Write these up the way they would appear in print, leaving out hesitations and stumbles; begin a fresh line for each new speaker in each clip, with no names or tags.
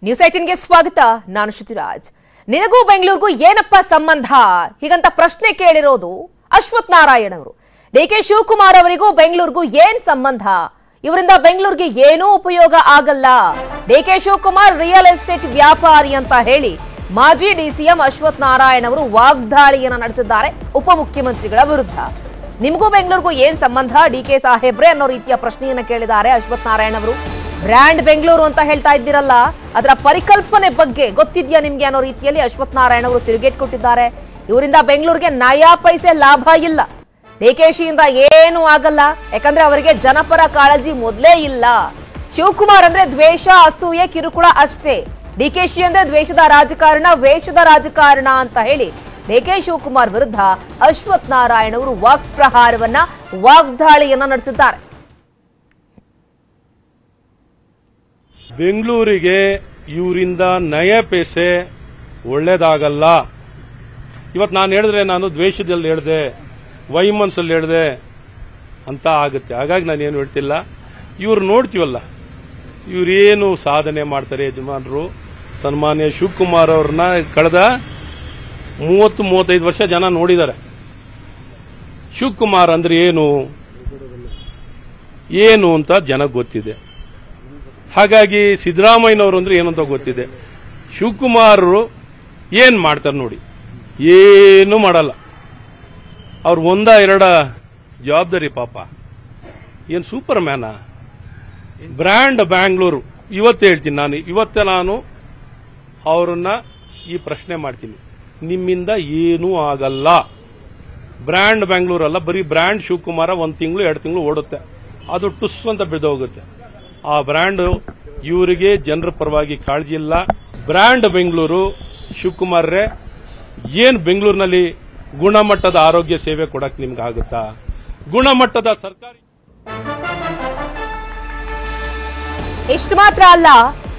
News 18ಗೆ ಸ್ವಾಗತ. ನಾನು ಶ್ರುತಿರಾಜ್. ನಿನಗೂ ಬೆಂಗಳೂರಿಗೂ ಏನಪ್ಪ ಸಂಬಂಧ ಹೀಗಂತ ಪ್ರಶ್ನೆ ಕೇಳಿರೋದು ಅಶ್ವಥ್ ನಾರಾಯಣ್ ಅವರು. ಡಿಕೆ ಶಿವಕುಮಾರ್ ಅವರಿಗೂ ಬೆಂಗಳೂರಿಗೂ ಏನ್ ಸಂಬಂಧ? ಇವರಿಂದ ಬೆಂಗಳೂರಿಗೆ ಏನೂ ಉಪಯೋಗ ಆಗಲ್ಲ. ಡಿಕೆ ಶಿವಕುಮಾರ್ ರಿಯಲ್ ಎಸ್ಟೇಟ್ ವ್ಯಾಪಾರಿ ಅಂತ ಹೇಳಿ ಮಾಜಿ ಡಿಸಿಎಂ ಅಶ್ವಥ್ ನಾರಾಯಣ್ ಅವರು ವಾಗ್ದಾಳಿಯನ್ನ ನಡೆಸಿದ್ದಾರೆ ಉಪಮುಖ್ಯಮಂತ್ರಿಗಳ ವಿರುದ್ಧ. ನಿಮಗೂ ಬೆಂಗಳೂರಿಗೂ ಏನ್ ಸಂಬಂಧ ಡಿಕೆ ಸಾಹೇಬ್ರೆ ಅನ್ನೋ ರೀತಿಯ ಪ್ರಶ್ನೆಯನ್ನ ಕೇಳಿದ್ದಾರೆ ಅಶ್ವಥ್ ನಾರಾಯಣ್ ಅವರು. ಬ್ರ್ಯಾಂಡ್ ಬೆಂಗಳೂರು ಅಂತ ಹೇಳ್ತಾ ಇದ್ದೀರಲ್ಲ, ಅದರ ಪರಿಕಲ್ಪನೆ ಬಗ್ಗೆ ಗೊತ್ತಿದ್ಯಾ ನಿಮ್ಗೆ ಅನ್ನೋ ರೀತಿಯಲ್ಲಿ ಅಶ್ವಥ್ ನಾರಾಯಣ್ ಅವರು ತಿರುಗೇಟ್ ಕೊಟ್ಟಿದ್ದಾರೆ. ಇವರಿಂದ ಬೆಂಗಳೂರಿಗೆ ನಯಾ ಪೈಸೆ ಲಾಭ ಇಲ್ಲ, ಡಿಕೆಶಿಯಿಂದ ಏನೂ ಆಗಲ್ಲ, ಯಾಕಂದ್ರೆ ಅವರಿಗೆ ಜನಪರ ಕಾಳಜಿ ಮೊದಲೇ ಇಲ್ಲ. ಶಿವಕುಮಾರ್ ಅಂದ್ರೆ ದ್ವೇಷ, ಅಸೂಯೆ, ಕಿರುಕುಳ ಅಷ್ಟೇ. ಡಿಕೆಶಿ ಅಂದ್ರೆ ದ್ವೇಷದ ರಾಜಕಾರಣ, ವೇಷದ ರಾಜಕಾರಣ ಅಂತ ಹೇಳಿ ಡಿಕೆ ಶಿವಕುಮಾರ್ ವಿರುದ್ಧ ಅಶ್ವಥ್ ನಾರಾಯಣ್ ಅವರು ವಾಕ್ಪ್ರಹಾರವನ್ನ, ವಾಗ್ದಾಳಿಯನ್ನ ನಡೆಸಿದ್ದಾರೆ.
ಬೆಂಗಳೂರಿಗೆ ಇವರಿಂದ ನಯ ಪೈಸೆ ಒಳ್ಳೇದಾಗಲ್ಲ. ಇವತ್ತು ನಾನು ಹೇಳಿದ್ರೆ ನಾನು ದ್ವೇಷದಲ್ಲಿ ಹೇಳಿದೆ, ವೈಮನ್ಸಲ್ಲಿ ಹೇಳಿದೆ ಅಂತ ಆಗುತ್ತೆ. ಹಾಗಾಗಿ ನಾನೇನು ಹೇಳ್ತಿಲ್ಲ. ಇವ್ರು ನೋಡ್ತೀವಲ್ಲ, ಇವರೇನು ಸಾಧನೆ ಮಾಡ್ತಾರೆ ಯಜಮಾನರು. ಸನ್ಮಾನ್ಯ ಶಿವಕುಮಾರ್ ಅವ್ರನ್ನ ಕಳೆದ 30-35 ವರ್ಷ ಜನ ನೋಡಿದ್ದಾರೆ. ಶಿವಕುಮಾರ್ ಅಂದ್ರೆ ಏನು ಅಂತ ಜನಕ್ಕೆ ಗೊತ್ತಿದೆ. ಹಾಗಾಗಿ ಸಿದ್ದರಾಮಯ್ಯನವರು ಅಂದ್ರೆ ಏನು ಅಂತ ಗೊತ್ತಿದೆ. ಶಿವಕುಮಾರ್ ಏನ್ ಮಾಡ್ತಾರೆ ನೋಡಿ, ಏನು ಮಾಡಲ್ಲ. ಅವ್ರು 1-2 ಜವಾಬ್ದಾರಿ ಪಾಪ. ಏನ್ ಸೂಪರ್ ಮ್ಯಾನ. ಬ್ರ್ಯಾಂಡ್ ಬ್ಯಾಂಗ್ಳೂರು. ಇವತ್ತೇ ಹೇಳ್ತೀನಿ ನಾನು ಅವರನ್ನ ಈ ಪ್ರಶ್ನೆ ಮಾಡ್ತೀನಿ, ನಿಮ್ಮಿಂದ ಏನೂ ಆಗಲ್ಲ. ಬ್ರ್ಯಾಂಡ್ ಬ್ಯಾಂಗ್ಳೂರಲ್ಲ, ಬರೀ ಬ್ರ್ಯಾಂಡ್ ಶಿವಕುಮಾರ 1 ತಿಂಗಳು 2 ತಿಂಗಳು ಓಡುತ್ತೆ, ಅದು ಟುಸ್ ಅಂತ ಬಿದ್ದೋಗುತ್ತೆ. ಆ ಬ್ರ್ಯಾಂಡ್ ಇವರಿಗೆ ಜನರ ಪರವಾಗಿ ಕಾಳಜಿ ಇಲ್ಲ. ಬ್ರ್ಯಾಂಡ್ ಬೆಂಗಳೂರು ಶಿವಕುಮಾರ್ರೆ, ಏನ್ ಬೆಂಗಳೂರಿನಲ್ಲಿ ಗುಣಮಟ್ಟದ ಆರೋಗ್ಯ ಸೇವೆ ಕೊಡಕ್ ನಿಮ್ಗೆ ಆಗುತ್ತಾ? ಗುಣಮಟ್ಟದ ಸರ್ಕಾರಿ
ಇಷ್ಟು ಮಾತ್ರ ಅಲ್ಲ,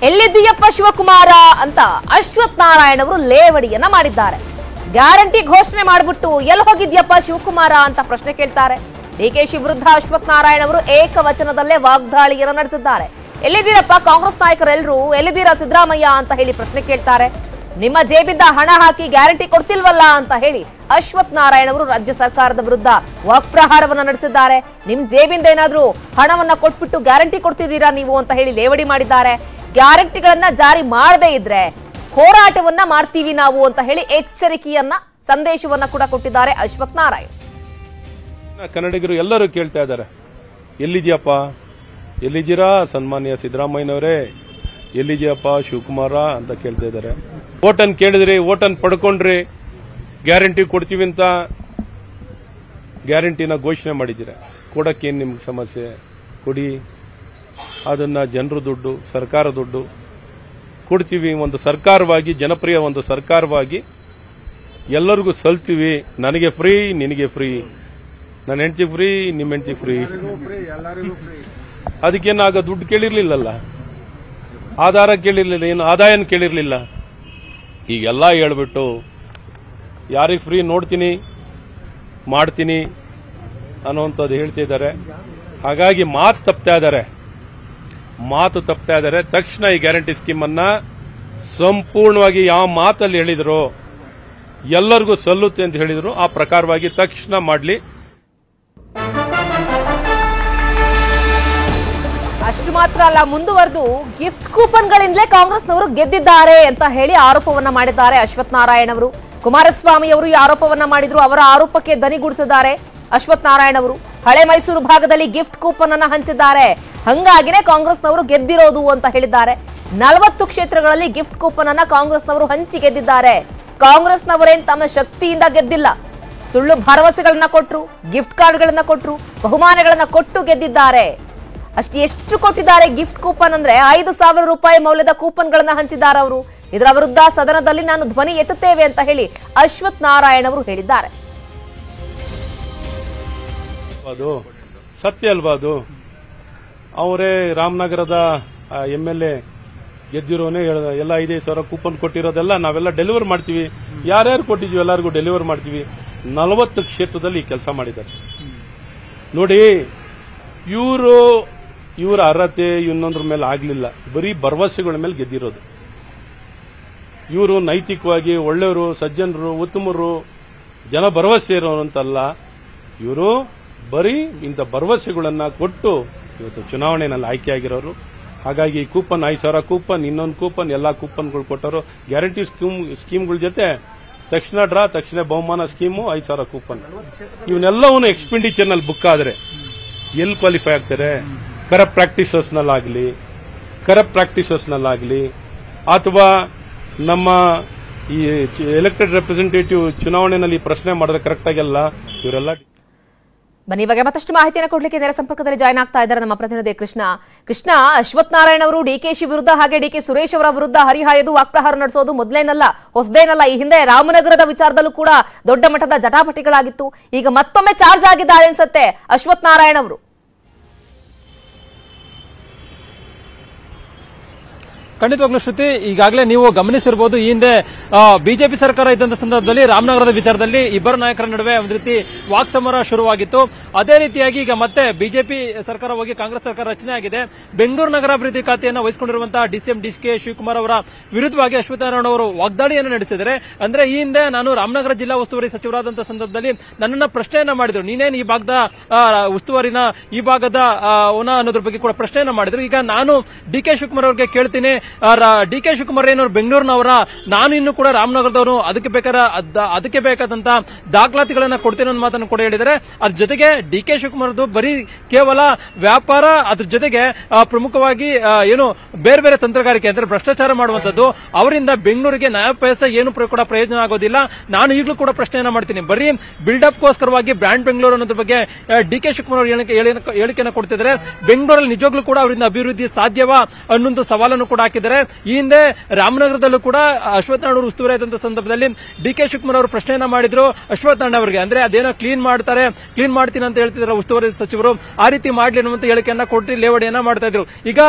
ಎಲ್ಲಿದ್ದೀಯಪ್ಪ ಶಿವಕುಮಾರ ಅಂತ ಅಶ್ವಥ್ ನಾರಾಯಣ್ ಅವರು ಲೇವಡಿಯನ್ನ ಮಾಡಿದ್ದಾರೆ. ಗ್ಯಾರಂಟಿ ಘೋಷಣೆ ಮಾಡಿಬಿಟ್ಟು ಎಲ್ಲಿ ಹೋಗಿದ್ಯಪ್ಪ ಶಿವಕುಮಾರ ಅಂತ ಪ್ರಶ್ನೆ ಕೇಳ್ತಾರೆ. ಡಿಕೆಶಿ ವಿರುದ್ಧ ಅಶ್ವಥ್ ನಾರಾಯಣ್ ಅವರು ಏಕವಚನದಲ್ಲೇ ವಾಗ್ದಾಳಿಯನ್ನ ನಡೆಸಿದ್ದಾರೆ. ಎಲ್ಲಿದ್ದೀರಪ್ಪ ಕಾಂಗ್ರೆಸ್ ನಾಯಕರೆಲ್ಲರೂ, ಎಲ್ಲಿದ್ದೀರಾ ಸಿದ್ದರಾಮಯ್ಯ ಅಂತ ಹೇಳಿ ಪ್ರಶ್ನೆ ಕೇಳ್ತಾರೆ. ನಿಮ್ಮ ಜೇಬಿಂದ ಹಣ ಹಾಕಿ ಗ್ಯಾರಂಟಿ ಕೊಡ್ತಿಲ್ವಲ್ಲ ಅಂತ ಹೇಳಿ ಅಶ್ವಥ್ ನಾರಾಯಣ್ ಅವರು ರಾಜ್ಯ ಸರ್ಕಾರದ ವಿರುದ್ಧ ವಾಕ್ಪ್ರಹಾರವನ್ನ ನಡೆಸಿದ್ದಾರೆ. ನಿಮ್ ಜೇಬಿಂದ ಏನಾದ್ರೂ ಹಣವನ್ನ ಕೊಟ್ಬಿಟ್ಟು ಗ್ಯಾರಂಟಿ ಕೊಡ್ತಿದ್ದೀರಾ ನೀವು ಅಂತ ಹೇಳಿ ಲೇವಡಿ ಮಾಡಿದ್ದಾರೆ. ಗ್ಯಾರಂಟಿಗಳನ್ನ ಜಾರಿ ಮಾಡದೇ ಇದ್ರೆ ಹೋರಾಟವನ್ನ ಮಾಡ್ತೀವಿ ನಾವು ಅಂತ ಹೇಳಿ ಎಚ್ಚರಿಕೆಯನ್ನ, ಸಂದೇಶವನ್ನ ಕೂಡ ಕೊಟ್ಟಿದ್ದಾರೆ ಅಶ್ವಥ್ ನಾರಾಯಣ್.
ಕನ್ನಡಿಗರು ಎಲ್ಲರೂ ಕೇಳ್ತಾ ಇದ್ದಾರೆ, ಎಲ್ಲಿದ್ಯಪ್ಪ, ಎಲ್ಲಿದ್ದೀರಾ ಸನ್ಮಾನ್ಯ ಸಿದ್ದರಾಮಯ್ಯನವರೇ, ಎಲ್ಲಿದ್ಯಪ್ಪ ಶಿವಕುಮಾರ ಅಂತ ಕೇಳ್ತಾ ಇದ್ದಾರೆ. ಓಟನ್ ಕೇಳಿದ್ರಿ, ಓಟನ್ ಪಡ್ಕೊಂಡ್ರಿ, ಗ್ಯಾರಂಟಿ ಕೊಡ್ತೀವಿ ಅಂತ ಗ್ಯಾರಂಟಿನ ಘೋಷಣೆ ಮಾಡಿದ್ದೀರಾ. ಕೊಡಕ್ಕೇನು ನಿಮ್ಗೆ ಸಮಸ್ಯೆ? ಕೊಡಿ, ಅದನ್ನ ಜನರ ದುಡ್ಡು, ಸರ್ಕಾರ ದುಡ್ಡು ಕೊಡ್ತೀವಿ. ಒಂದು ಸರ್ಕಾರವಾಗಿ, ಜನಪ್ರಿಯ ಒಂದು ಸರ್ಕಾರವಾಗಿ ಎಲ್ಲರಿಗೂ ಸಲ್ತೀವಿ. ನನಗೆ ಫ್ರೀ, ನಿನಗೆ ಫ್ರೀ, ನನ್ನ ಹೆಂಡತಿಗೆ ಫ್ರೀ, ನಿಮ್ಮ ಹೆಂಡತಿಗೆ ಫ್ರೀ. ಅದಕ್ಕೇನಾಗ ದುಡ್ಡು ಕೇಳಿರ್ಲಿಲ್ಲಲ್ಲ, ಆಧಾರ ಕೇಳಿರ್ಲಿಲ್ಲ, ಏನು ಆದಾಯನ ಕೇಳಿರ್ಲಿಲ್ಲ. ಈಗೆಲ್ಲ ಹೇಳ್ಬಿಟ್ಟು ಯಾರಿಗೆ ಫ್ರೀ ನೋಡ್ತೀನಿ, ಮಾಡ್ತೀನಿ ಅನ್ನೋಂಥದ್ದು ಹೇಳ್ತಿದ್ದಾರೆ. ಹಾಗಾಗಿ ಮಾತು ತಪ್ತಾ ಇದ್ದಾರೆ. ತಕ್ಷಣ ಈ ಗ್ಯಾರಂಟಿ ಸ್ಕೀಮ್ ಅನ್ನ ಸಂಪೂರ್ಣವಾಗಿ ಯಾವ ಮಾತಲ್ಲಿ ಹೇಳಿದ್ರು, ಎಲ್ಲರಿಗೂ ಸಲ್ಲುತ್ತೆ ಅಂತ ಹೇಳಿದ್ರು, ಆ ಪ್ರಕಾರವಾಗಿ ತಕ್ಷಣ ಮಾಡಲಿ.
ಅಷ್ಟು ಮಾತ್ರ ಅಲ್ಲ, ಮುಂದುವರೆದು ಗಿಫ್ಟ್ ಕೂಪನ್ಗಳಿಂದಲೇ ಕಾಂಗ್ರೆಸ್ನವರು ಗೆದ್ದಿದ್ದಾರೆ ಅಂತ ಹೇಳಿ ಆರೋಪವನ್ನ ಮಾಡಿದ್ದಾರೆ ಅಶ್ವಥ್ ನಾರಾಯಣ್ ಅವರು. ಕುಮಾರಸ್ವಾಮಿ ಅವರು ಈ ಆರೋಪವನ್ನ ಮಾಡಿದ್ರು. ಅವರ ಆರೋಪಕ್ಕೆ ದನಿಗೂಡಿಸಿದ್ದಾರೆ ಅಶ್ವಥ್ ನಾರಾಯಣ್ ಅವರು. ಹಳೆ ಮೈಸೂರು ಭಾಗದಲ್ಲಿ ಗಿಫ್ಟ್ ಕೂಪನ್ ಅನ್ನ ಹಂಚಿದ್ದಾರೆ, ಹಂಗಾಗಿನೇ ಕಾಂಗ್ರೆಸ್ನವರು ಗೆದ್ದಿರೋದು ಅಂತ ಹೇಳಿದ್ದಾರೆ. 40 ಕ್ಷೇತ್ರಗಳಲ್ಲಿ ಗಿಫ್ಟ್ ಕೂಪನ್ ಅನ್ನ ಕಾಂಗ್ರೆಸ್ನವರು ಹಂಚಿ ಗೆದ್ದಿದ್ದಾರೆ. ಕಾಂಗ್ರೆಸ್ನವರೇನ್ ತಮ್ಮ ಶಕ್ತಿಯಿಂದ ಗೆದ್ದಿಲ್ಲ, ಸುಳ್ಳು ಭರವಸೆಗಳನ್ನ ಕೊಟ್ರು, ಗಿಫ್ಟ್ ಕಾರ್ಡ್ಗಳನ್ನ ಕೊಟ್ರು, ಬಹುಮಾನಗಳನ್ನ ಕೊಟ್ಟು ಗೆದ್ದಿದ್ದಾರೆ. ಎಷ್ಟು ಕೊಟ್ಟಿದ್ದಾರೆ ಗಿಫ್ಟ್ ಕೂಪನ್ ಅಂದ್ರೆ 5,000 ರೂಪಾಯಿ ಮೌಲ್ಯದ ಕೂಪನ್ಗಳನ್ನ ಹಂಚಿದ್ದಾರೆ ಅವರು. ಇದರ ವಿರುದ್ಧ ಸದನದಲ್ಲಿ ನಾನು ಧ್ವನಿ ಎತ್ತುತ್ತೇವೆ ಅಂತ ಹೇಳಿ ಅಶ್ವಥ್ ನಾರಾಯಣ್ ಅವರು ಹೇಳಿದ್ದಾರೆ.
ಅದು ಸತ್ಯ ಅಲ್ವಾ? ಅದು ಅವರೇ ರಾಮನಗರದ MLA ಗೆದ್ದಿರೋನೇ ಎಲ್ಲ 5,000 ಕೂಪನ್ ಕೊಟ್ಟಿರೋದೆಲ್ಲ ನಾವೆಲ್ಲ ಡೆಲಿವರ್ ಮಾಡ್ತೀವಿ. ಯಾರ್ಯಾರು ಕೊಟ್ಟಿದ್ವಿ ಎಲ್ಲರಿಗೂ ಡೆಲಿವರ್ ಮಾಡ್ತೀವಿ. 40 ಕ್ಷೇತ್ರದಲ್ಲಿ ಕೆಲಸ ಮಾಡಿದ್ದಾರೆ ನೋಡಿ. ಇವರ ಅರ್ಹತೆ ಇನ್ನೊಂದ್ರ ಮೇಲೆ ಆಗ್ಲಿಲ್ಲ, ಬರೀ ಭರವಸೆಗಳ ಮೇಲೆ ಗೆದ್ದಿರೋದು. ಇವರು ನೈತಿಕವಾಗಿ ಒಳ್ಳೆಯವರು, ಸಜ್ಜನರು, ಉತ್ತಮರು, ಜನ ಭರವಸೆ ಇರೋರು ಅಂತಲ್ಲ. ಇವರು ಬರೀ ಇಂಥ ಭರವಸೆಗಳನ್ನ ಕೊಟ್ಟು ಇವತ್ತು ಚುನಾವಣೆಯಲ್ಲಿ ಆಯ್ಕೆಯಾಗಿರೋರು. ಹಾಗಾಗಿ ಕೂಪನ್ 5,000 ಕೂಪನ್, ಇನ್ನೊಂದು ಕೂಪನ್, ಎಲ್ಲಾ ಕೂಪನ್ಗಳು ಕೊಟ್ಟರು. ಗ್ಯಾರಂಟಿ ಸ್ಕೀಮ್ಗಳ ಜೊತೆ ತಕ್ಷಣ ಡ್ರಾ, ತಕ್ಷಣ ಬಹುಮಾನ ಸ್ಕೀಮು, 5,000 ಕೂಪನ್. ಇವನ್ನೆಲ್ಲವನ್ನು ಎಕ್ಸ್ಪೆಂಡಿಚರ್ ನಲ್ಲಿ ಬುಕ್ ಆದ್ರೆ ಎಲ್ಲಿ ಕ್ವಾಲಿಫೈ ಆಗ್ತಾರೆ? ಕರಪ್ಟ್ ಪ್ರಾಕ್ಟೀಸರ್ಸ್ನಲ್ಲಾಗಲಿ ಅಥವಾ ನಮ್ಮ ಈ ಎಲೆಕ್ಟೆಡ್ ರೆಪ್ರೆಸೆಂಟೇಟಿವ್ ಚುನಾವಣೆಯಲ್ಲಿ ಪ್ರಶ್ನೆ ಮಾಡಿದ್ರೆ ಕರೆಕ್ಟ್ ಆಗಿಲ್ಲ. ಇವರೆಲ್ಲ
ಬನ್ನಿ, ಬಗ್ಗೆ ಮತ್ತಷ್ಟು ಮಾಹಿತಿಯನ್ನು ಕೊಡ್ಲಿಕ್ಕೆ ನೇರ ಸಂಪರ್ಕದಲ್ಲಿ ಜಾಯ್ನ್ ಆಗ್ತಾ ಇದ್ದಾರೆ ನಮ್ಮ ಪ್ರತಿನಿಧಿ ಕೃಷ್ಣ. ಅಶ್ವಥ್ ನಾರಾಯಣ್ ಅವರು ಡಿಕೆಶಿ ವಿರುದ್ಧ ಹಾಗೆ ಡಿಕೆ ಸುರೇಶ್ ಅವರ ವಿರುದ್ಧ ಹರಿಹಾಯೋದು, ವಾಕ್ಪ್ರಹಾರ ನಡೆಸೋದು ಮೊದಲೇನಲ್ಲ, ಹೊಸದೇನಲ್ಲ. ಈ ಹಿಂದೆ ರಾಮನಗರದ ವಿಚಾರದಲ್ಲೂ ಕೂಡ ದೊಡ್ಡ ಮಟ್ಟದ ಜಟಾಪಟಿಗಳಾಗಿತ್ತು. ಈಗ ಮತ್ತೊಮ್ಮೆ ಚಾರ್ಜ್ ಆಗಿದ್ದಾರೆ ಅನ್ಸತ್ತೆ ಅಶ್ವಥ್ ನಾರಾಯಣ್ ಅವರು.
ಖಂಡಿತವಾಗ್ಲೂ ಶ್ರುತಿ, ಈಗಾಗಲೇ ನೀವು ಗಮನಿಸಿರಬಹುದು, ಈ ಹಿಂದೆ ಬಿಜೆಪಿ ಸರ್ಕಾರ ಇದ್ದಂತ ಸಂದರ್ಭದಲ್ಲಿ ರಾಮನಗರದ ವಿಚಾರದಲ್ಲಿ ಇಬ್ಬರು ನಾಯಕರ ನಡುವೆ ಒಂದು ರೀತಿ ವಾಕ್ಸಮರ ಶುರುವಾಗಿತ್ತು. ಅದೇ ರೀತಿಯಾಗಿ ಈಗ ಮತ್ತೆ ಬಿಜೆಪಿ ಸರ್ಕಾರ ಹೋಗಿ ಕಾಂಗ್ರೆಸ್ ಸರ್ಕಾರ ರಚನೆ ಆಗಿದೆ. ಬೆಂಗಳೂರು ನಗರಾಭಿವೃದ್ಧಿ ಖಾತೆಯನ್ನು ವಹಿಸಿಕೊಂಡಿರುವಂತಹ ಡಿಸಿಎಂ ಡಿಕೆ ಶಿವಕುಮಾರ್ ಅವರ ವಿರುದ್ಧವಾಗಿ ಅಶ್ವಥ್ ನಾರಾಯಣ ಅವರು ವಾಗ್ದಾಳಿಯನ್ನು ನಡೆಸಿದರೆ, ಅಂದ್ರೆ ಈ ಹಿಂದೆ ನಾನು ರಾಮನಗರ ಜಿಲ್ಲಾ ಉಸ್ತುವಾರಿ ಸಚಿವರಾದಂತಹ ಸಂದರ್ಭದಲ್ಲಿ ನನ್ನನ್ನ ಪ್ರಶ್ನೆಯನ್ನ ಮಾಡಿದ್ರು, ನೀನೇನು ಈ ಭಾಗದ ಉಸ್ತುವಾರಿನ, ಈ ಭಾಗದ ಅನ್ನೋದ್ರ ಬಗ್ಗೆ ಕೂಡ ಪ್ರಶ್ನೆಯನ್ನ ಮಾಡಿದ್ರು. ಈಗ ನಾನು ಡಿಕೆ ಶಿವಕುಮಾರ್ ಅವರಿಗೆ ಕೇಳ್ತೀನಿ, ಡಿಕೆ ಶಿವಕುಮಾರ್ ಏನವರು ಬೆಂಗಳೂರಿನವರ, ನಾನು ಇನ್ನು ಕೂಡ ರಾಮನಗರದವರು, ಅದಕ್ಕೆ ಬೇಕಾದಂತ ದಾಖಲಾತಿಗಳನ್ನ ಕೊಡ್ತೇನೆ ಅನ್ನೋ ಮಾತನ್ನು ಕೂಡ ಹೇಳಿದರೆ. ಅದ್ರ ಜೊತೆಗೆ ಡಿಕೆ ಶಿವಕುಮಾರ್ ಬರೀ ಕೇವಲ ವ್ಯಾಪಾರ, ಅದ್ರ ಜೊತೆಗೆ ಪ್ರಮುಖವಾಗಿ ಏನು ಬೇರೆ ಬೇರೆ ತಂತ್ರಗಾರಿಕೆ ಅಂದ್ರೆ ಭ್ರಷ್ಟಾಚಾರ ಮಾಡುವಂತದ್ದು, ಅವರಿಂದ ಬೆಂಗಳೂರಿಗೆ ನ್ಯಾಯಪೈಸ ಏನು ಕೂಡ ಪ್ರಯೋಜನ ಆಗೋದಿಲ್ಲ. ನಾನು ಈಗಲೂ ಕೂಡ ಪ್ರಶ್ನೆಯನ್ನ ಮಾಡ್ತೀನಿ, ಬರೀ ಬಿಲ್ಡಪ್ಗೋಸ್ಕರವಾಗಿ ಬ್ರ್ಯಾಂಡ್ ಬೆಂಗಳೂರು ಅನ್ನೋದ್ರ ಬಗ್ಗೆ ಡಿಕೆ ಶಿವಕುಮಾರ್ ಹೇಳಿಕೆಯನ್ನು ಕೊಡ್ತಿದ್ದಾರೆ. ಬೆಂಗಳೂರಲ್ಲಿ ನಿಜವಾಗ್ಲೂ ಕೂಡ ಅವರಿಂದ ಅಭಿವೃದ್ಧಿ ಸಾಧ್ಯವಾ ಅನ್ನೊಂದು ಸವಾಲನ್ನು ಕೂಡ ಹಾಕಿದ್ದಾರೆ. ಈ ಹಿಂದೆ ರಾಮನಗರದಲ್ಲೂ ಕೂಡ ಅಶ್ವಥ್ ನಾರಾಯಣ ಅವರು ಉಸ್ತುವಾರಿ ಆದಂತಹ ಸಂದರ್ಭದಲ್ಲಿ ಡಿಕೆ ಶಿವಕುಮಾರ್ ಅವರು ಪ್ರಶ್ನೆಯನ್ನ ಮಾಡಿದ್ರು ಅಶ್ವಥ್ ನಾರಾಯಣ ಅವರಿಗೆ, ಅಂದ್ರೆ ಅದೇನೋ ಕ್ಲೀನ್ ಮಾಡ್ತೀನಿ ಅಂತ ಹೇಳ್ತಿದ್ರು ಉಸ್ತುವಾರಿ ಸಚಿವರು, ಆ ರೀತಿ ಮಾಡ್ಲಿ ಅನ್ನುವಂತ ಹೇಳಿಕೆಯನ್ನ ಕೊಟ್ಟು ಲೇವಡಿಯನ್ನ ಮಾಡ್ತಾ ಇದ್ರು. ಈಗ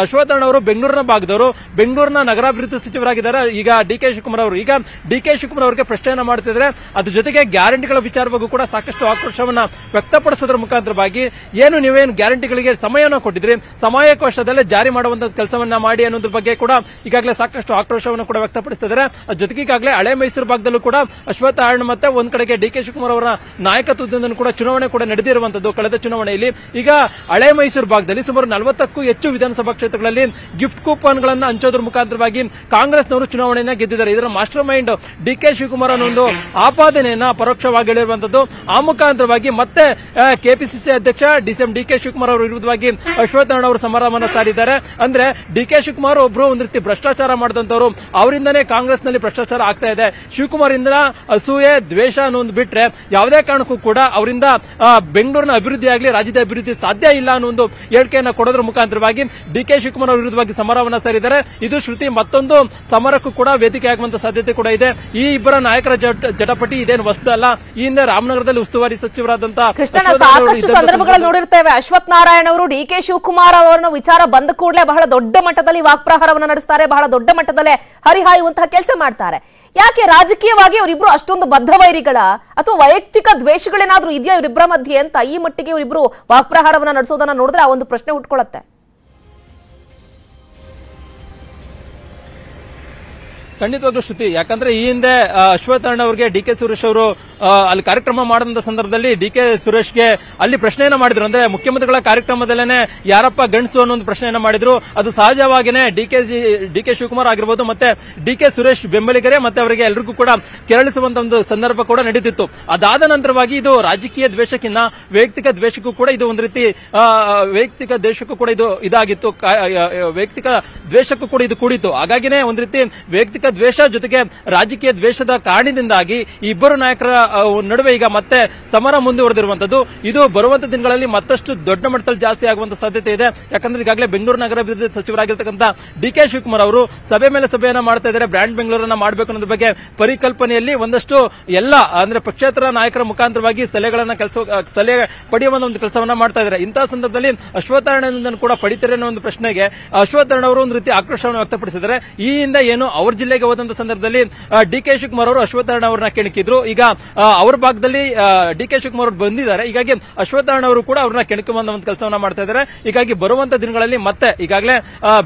ಅಶ್ವಥ್ ನಾರಾಯಣ ಅವರು ಬೆಂಗಳೂರಿನ ಭಾಗದವರು, ಬೆಂಗಳೂರಿನ ನಗರಾಭಿವೃದ್ಧಿ ಸಚಿವರಾಗಿದ್ದಾರೆ ಈಗ ಡಿಕೆ ಶಿವಕುಮಾರ್ ಅವರು. ಈಗ ಡಿಕೆ ಶಿವಕುಮಾರ್ ಅವರಿಗೆ ಪ್ರಶ್ನೆಯನ್ನ ಮಾಡ್ತಿದ್ರೆ, ಅದ್ರ ಜೊತೆಗೆ ಗ್ಯಾರಂಟಿಗಳ ವಿಚಾರವಾಗೂ ಕೂಡ ಸಾಕಷ್ಟು ಆಕ್ರೋಶವನ್ನ ವ್ಯಕ್ತಪಡಿಸೋದ್ರ ಮುಖಾಂತರವಾಗಿ, ಏನು ನೀವೇನು ಗ್ಯಾರಂಟಿಗಳಿಗೆ ಸಮಯವನ್ನು ಕೊಟ್ಟಿದ್ರಿ, ಸಮಯಾವಕಾಶದಲ್ಲೇ ಜಾರಿ ಮಾಡುವಂತ ಕೆಲಸವನ್ನ ಮಾಡಿ ಅನ್ನೋದ್ರ ಬಗ್ಗೆ ಕೂಡ ಈಗಾಗಲೇ ಸಾಕಷ್ಟು ಆಕ್ರೋಶವನ್ನು ಕೂಡ ವ್ಯಕ್ತಪಡಿಸಿದ್ದಾರೆ. ಜೊತೆಗೆ ಈಗಾಗಲೇ ಹಳೆ ಮೈಸೂರು ಭಾಗದಲ್ಲೂ ಕೂಡ ಅಶ್ವಥ್ ನಾರಾಯಣ ಮತ್ತೆ ಒಂದ್ ಕಡೆಗೆ ಡಿಕೆ ಶಿವಕುಮಾರ್ ಅವರ ನಾಯಕತ್ವದಿಂದ ಕೂಡ ಚುನಾವಣೆ ಕೂಡ ನಡೆದಿರುವಂತದ್ದು ಕಳೆದ ಚುನಾವಣೆಯಲ್ಲಿ. ಈಗ ಹಳೆ ಮೈಸೂರು ಭಾಗದಲ್ಲಿ ಸುಮಾರು 40ಕ್ಕೂ ಹೆಚ್ಚು ವಿಧಾನಸಭಾ ಕ್ಷೇತ್ರಗಳಲ್ಲಿ ಗಿಫ್ಟ್ ಕೂಪನ್ಗಳನ್ನು ಹಂಚೋದ್ರ ಮುಖಾಂತರವಾಗಿ ಕಾಂಗ್ರೆಸ್ನವರು ಚುನಾವಣೆಯನ್ನ ಗೆದ್ದಿದ್ದಾರೆ. ಇದರ ಮಾಸ್ಟರ್ ಮೈಂಡ್ ಡಿಕೆ ಶಿವಕುಮಾರ್ ಅನ್ನೋ ಒಂದು ಆಪಾದನೆಯನ್ನ ಪರೋಕ್ಷವಾಗಿ ಹೇಳಿರುವಂತದ್ದು. ಆ ಮುಖಾಂತರವಾಗಿ ಮತ್ತೆ ಕೆಪಿಸಿಸಿ ಅಧ್ಯಕ್ಷ ಡಿಸಿಎಂ ಡಿಕೆ ಶಿವಕುಮಾರ್ ಅವರ ವಿರುದ್ಧವಾಗಿ ಅಶ್ವಥ್ ನಾರಾಯಣ ಅವರು ಸಮರವನ್ನ ಸಾರಿದ್ದಾರೆ. ಅಂದ್ರೆ ಡಿಕೆ ಶಿವಕುಮಾರ್ ಒಬ್ರು ಒಂದ್ ರೀತಿ ಭ್ರಷ್ಟಾಚಾರ ಮಾಡಿದಂತವರು, ಅವರಿಂದನೇ ಕಾಂಗ್ರೆಸ್ನಲ್ಲಿ ಭ್ರಷ್ಟಾಚಾರ ಆಗ್ತಾ ಇದೆ. ಶಿವಕುಮಾರ್ ಇಂದ ಅಸೂಯೆ, ದ್ವೇಷ ಅನ್ನೋದು ಬಿಟ್ರೆ ಯಾವುದೇ ಕಾರಣಕ್ಕೂ ಕೂಡ ಅವರಿಂದ ಬೆಂಗಳೂರಿನ ಅಭಿವೃದ್ಧಿ ಆಗಲಿ, ರಾಜ್ಯದ ಅಭಿವೃದ್ಧಿ ಸಾಧ್ಯ ಇಲ್ಲ ಅನ್ನೋ ಒಂದು ಹೇಳಿಕೆಯನ್ನು ಕೊಡೋದ್ರ ಮುಖಾಂತರವಾಗಿ ಡಿಕೆ ಶಿವಕುಮಾರ್ ಅವರ ವಿರುದ್ಧವಾಗಿ ಸಮರವನ್ನ ಸಾರಿದ್ದಾರೆ. ಇದು ಶ್ರುತಿ ಮತ್ತೊಂದು ಸಮರಕ್ಕೂ ಕೂಡ ವೇದಿಕೆ ಆಗುವಂತ ಸಾಧ್ಯತೆ ಕೂಡ ಇದೆ. ಈ ಇಬ್ಬರ ನಾಯಕರ ಜಟಪಟಿ ಇದೇನು ಹೊಸದಲ್ಲ. ಈ ಹಿಂದೆ ರಾಮನಗರದಲ್ಲಿ ಉಸ್ತುವಾರಿ ಸಚಿವರಾದಂತಹ
ಕೃಷ್ಣನ ಸಾಕಷ್ಟು ಸಂದರ್ಭಗಳಲ್ಲಿ ನೋಡಿರ್ತೇವೆ. ಅಶ್ವಥ್ ನಾರಾಯಣ ಅವರು ಡಿಕೆ ಶಿವಕುಮಾರ್ ಅವರನ್ನು ವಿಚಾರ ಬಂದ ಕೂಡಲೇ ಬಹಳ ದೊಡ್ಡ ಮಟ್ಟದಲ್ಲಿ ವಾಕ್ಪ್ರಹಾರವನ್ನು ನಡೆಸ್ತಾರೆ, ಬಹಳ ದೊಡ್ಡ ಮಟ್ಟದಲ್ಲೇ ಹರಿಹಾಯುವಂತಹ ಕೆಲಸ ಮಾಡ್ತಾರೆ. ಯಾಕೆ ರಾಜಕೀಯವಾಗಿ ಅವರಿಬ್ರು ಅಷ್ಟೊಂದು ಬದ್ಧವೈರಿಗಳ ಅಥವಾ ವೈಯಕ್ತಿಕ ದ್ವೇಷಗಳೇನಾದ್ರೂ ಇದೆಯಾ ಇವರಿಬ್ಬರ ಮಧ್ಯೆ ಅಂತ ಈ ಮಟ್ಟಿಗೆ ಇವರಿಬ್ರು ವಾಕ್ಪ್ರಹಾರವನ್ನ ನಡೆಸೋದನ್ನ ನೋಡಿದ್ರೆ ಆ ಒಂದು ಪ್ರಶ್ನೆ ಹುಟ್ಕೊಳ್ಳುತ್ತೆ.
ಖಂಡಿತವಾಗ್ಲೂ ಶ್ರುತಿ, ಯಾಕಂದ್ರೆ ಈ ಹಿಂದೆ ಅಶ್ವಥ್ ನಾರಾಯಣ ಅವರಿಗೆ ಡಿಕೆ ಸುರೇಶ್ ಅವರು ಅಲ್ಲಿ ಕಾರ್ಯಕ್ರಮ ಮಾಡಿದ ಸಂದರ್ಭದಲ್ಲಿ ಡಿಕೆ ಸುರೇಶ್ಗೆ ಅಲ್ಲಿ ಪ್ರಶ್ನೆಯನ್ನ ಮಾಡಿದ್ರು. ಅಂದ್ರೆ ಮುಖ್ಯಮಂತ್ರಿಗಳ ಕಾರ್ಯಕ್ರಮದಲ್ಲೇನೆ ಯಾರಪ್ಪ ಗಂಡಸು ಅನ್ನೋ ಒಂದು ಪ್ರಶ್ನೆಯನ್ನ ಮಾಡಿದ್ರು. ಅದು ಸಹಜವಾಗಿನೇ ಡಿಕೆ ಶಿವಕುಮಾರ್ ಆಗಿರ್ಬೋದು ಮತ್ತೆ ಡಿಕೆ ಸುರೇಶ್ ಬೆಂಬಲಿಗರೇ ಮತ್ತೆ ಅವರಿಗೆ ಎಲ್ಲರಿಗೂ ಕೂಡ ಕೆರಳಿಸುವಂತ ಒಂದು ಸಂದರ್ಭ ಕೂಡ ನಡೀತಿತ್ತು. ಅದಾದ ನಂತರವಾಗಿ ಇದು ರಾಜಕೀಯ ದ್ವೇಷಕ್ಕಿಂತ ವೈಯಕ್ತಿಕ ದ್ವೇಷಕ್ಕೂ ಕೂಡ ಇದು ಒಂದು ರೀತಿ ವೈಯಕ್ತಿಕ ದ್ವೇಷಕ್ಕೂ ಕೂಡ ಇದು ಇದಾಗಿತ್ತು, ವೈಯಕ್ತಿಕ ದ್ವೇಷಕ್ಕೂ ಕೂಡ ಇದು ಕೂಡಿತ್ತು. ಹಾಗಾಗಿನೇ ಒಂದು ರೀತಿ ವೈಯಕ್ತಿಕ ದ್ವೇಷ ಜೊತೆಗೆ ರಾಜಕೀಯ ದ್ವೇಷದ ಕಾರಣದಿಂದಾಗಿ ಈ ಇಬ್ಬರು ನಾಯಕರ ನಡುವೆ ಈಗ ಮತ್ತೆ ಸಮರ ಮುಂದುವರೆದಿರುವಂತದ್ದು. ಇದು ಬರುವಂತ ದಿನಗಳಲ್ಲಿ ಮತ್ತಷ್ಟು ದೊಡ್ಡ ಮಟ್ಟದಲ್ಲಿ ಜಾಸ್ತಿ ಆಗುವಂತ ಸಾಧ್ಯತೆ ಇದೆ. ಯಾಕಂದ್ರೆ ಈಗಾಗಲೇ ಬೆಂಗಳೂರು ನಗರಾಭಿವೃದ್ಧಿ ಸಚಿವರಾಗಿರ್ತಕ್ಕಂಥ ಡಿಕೆ ಶಿವಕುಮಾರ್ ಅವರು ಸಭೆ ಮೇಲೆ ಸಭೆಯನ್ನ ಮಾಡ್ತಾ ಇದ್ದಾರೆ. ಬ್ರ್ಯಾಂಡ್ ಬೆಂಗಳೂರನ್ನ ಮಾಡಬೇಕು ಅನ್ನೋದ್ರ ಬಗ್ಗೆ ಪರಿಕಲ್ಪನೆಯಲ್ಲಿ ಒಂದಷ್ಟು ಎಲ್ಲ ಅಂದ್ರೆ ಪಕ್ಷೇತರ ನಾಯಕರ ಮುಖಾಂತರವಾಗಿ ಸಲಹೆ ಪಡೆಯುವ ಒಂದು ಕೆಲಸವನ್ನ ಮಾಡ್ತಾ ಇದ್ದಾರೆ. ಇಂತಹ ಸಂದರ್ಭದಲ್ಲಿ ಅಶ್ವಥ್ ನಾರಾಯಣ ಕೂಡ ಪಡಿತಾರೆ ಅನ್ನೋ ಒಂದು ಪ್ರಶ್ನೆಗೆ ಅಶ್ವಥ್ ನಾರಾಯಣ ಅವರು ಒಂದು ರೀತಿ ಆಕ್ರೋಶವನ್ನು ವ್ಯಕ್ತಪಡಿಸಿದ್ದಾರೆ. ಈ ಹಿಂದೆ ಏನು ಅವ್ರ ಜಿಲ್ಲೆಗೆ ಹೋದಂತ ಸಂದರ್ಭದಲ್ಲಿ ಡಿಕೆ ಶಿವಕುಮಾರ್ ಅವರು ಅಶ್ವಥ್ ನಾರಾಯಣ ಅವರನ್ನ ಕೆಣಕಿದ್ರು. ಈಗ ಅವರ ಭಾಗದಲ್ಲಿ ಡಿ ಕೆ ಶಿವಕುಮಾರ್ ಅವರು ಬಂದಿದ್ದಾರೆ. ಹೀಗಾಗಿ ಅಶ್ವತ್ಥನಾರಾಯಣ ಅವರು ಕೂಡ ಅವ್ರನ್ನ ಕೆಣಕುವಂತ ಒಂದು ಕೆಲಸವನ್ನ ಮಾಡ್ತಾ ಇದ್ದಾರೆ. ಹೀಗಾಗಿ ಬರುವಂತ ದಿನಗಳಲ್ಲಿ ಮತ್ತೆ ಈಗಾಗಲೇ